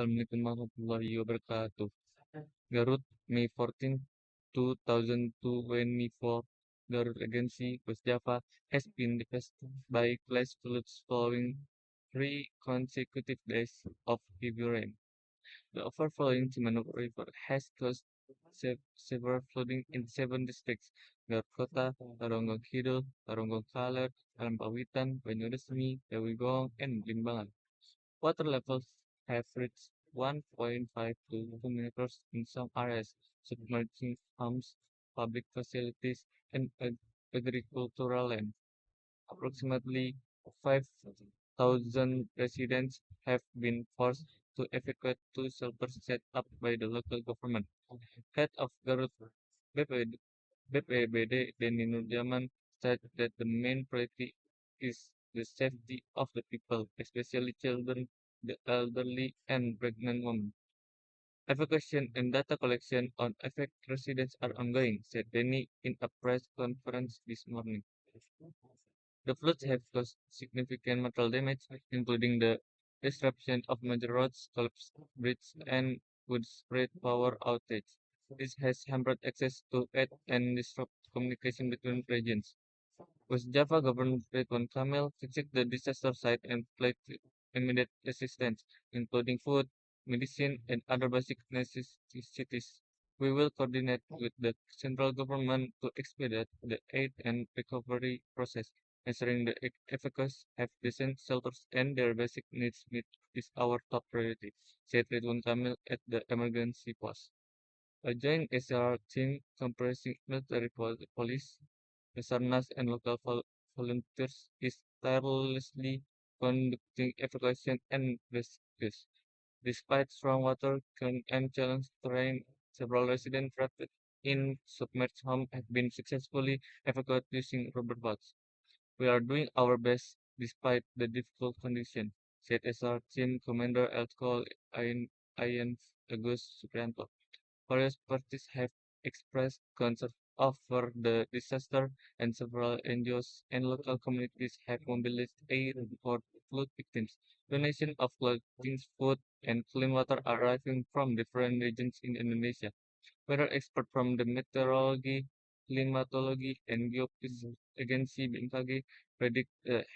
Assalamualaikum warahmatullahi wabarakatuh. Garut, May 14, 2024. Garut Regency, West Java, has been devastated by flash floods following 3 consecutive days of heavy rain. The overflowing Cimanu River has caused severe flooding in 7 districts: Garut Kota, Taronggo Kidul, Taronggo Kaler, Alampawitan, Banyuresmi, Dawigong, and Limbangan. Water levels have reached 1.5 to 2 meters in some areas, submerging homes, public facilities, and agricultural land. Approximately 5,000 residents have been forced to evacuate to shelters set up by the local government. Head of Garut BPBD Denny Nurjaman said that the main priority is the safety of the people, especially children, the elderly, and pregnant women. Evacuation and data collection on affected residents are ongoing, said Denny in a press conference this morning. The floods have caused significant material damage, including the disruption of major roads, collapsed bridges, and widespread power outage. This has hampered access to aid and disrupted communication between regions. West Java Governor Ridwan Kamil visited the disaster site and pledged immediate assistance, including food, medicine, and other basic necessities. We will coordinate with the central government to expedite the aid and recovery process, ensuring the evacuees have decent shelters and their basic needs met is our top priority, said Ridwan Kamil at the emergency post. A joint SR team comprising military police, Basarnas, and local volunteers is tirelessly conducting evacuation and rescues. Despite strong water current and challenging terrain, several residents trapped in submerged homes have been successfully evacuated using rubber boats. We are doing our best despite the difficult conditions, said SR Team Commander Elcol Ayan Agus Suprianto. Various parties have expressed concern over the disaster, and several NGOs and local communities have mobilized aid for flood victims. Donation of clothing, food, and clean water are arriving from different regions in Indonesia. Weather experts from the Meteorology, Climatology, and Geophysics Agency (BMKG) predict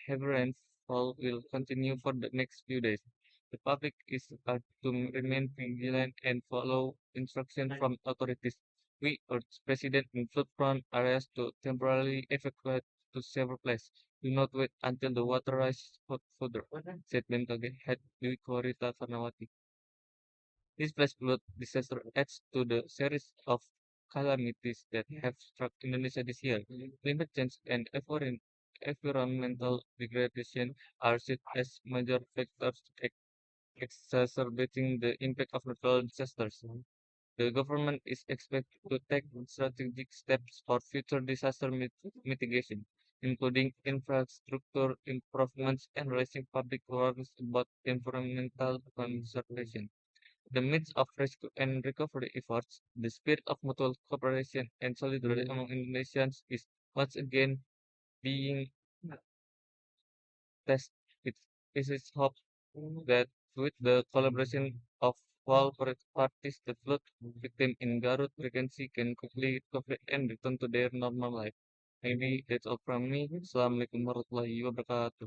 heavy rainfall will continue for the next few days. The public is urged to remain vigilant and follow instructions from authorities. We urge residents in flood-prone areas to temporarily evacuate to safer places. Do not wait until the water rises further, said BMKG head Dwi Korita Karnawati. This flash flood disaster adds to the series of calamities that have struck Indonesia this year. Climate change and environmental degradation are seen as major factors exacerbating the impact of natural disasters. The government is expected to take strategic steps for future disaster mitigation, including infrastructure improvements and raising public awareness about environmental conservation. The midst of rescue and recovery efforts, the spirit of mutual cooperation and solidarity among Indonesians is once again being tested. It is hoped that with the collaboration of all parties, the flood victims in Garut Regency can quickly recover and return to their normal life. Maybe that's all from me. Assalamualaikum warahmatullahi wabarakatuh.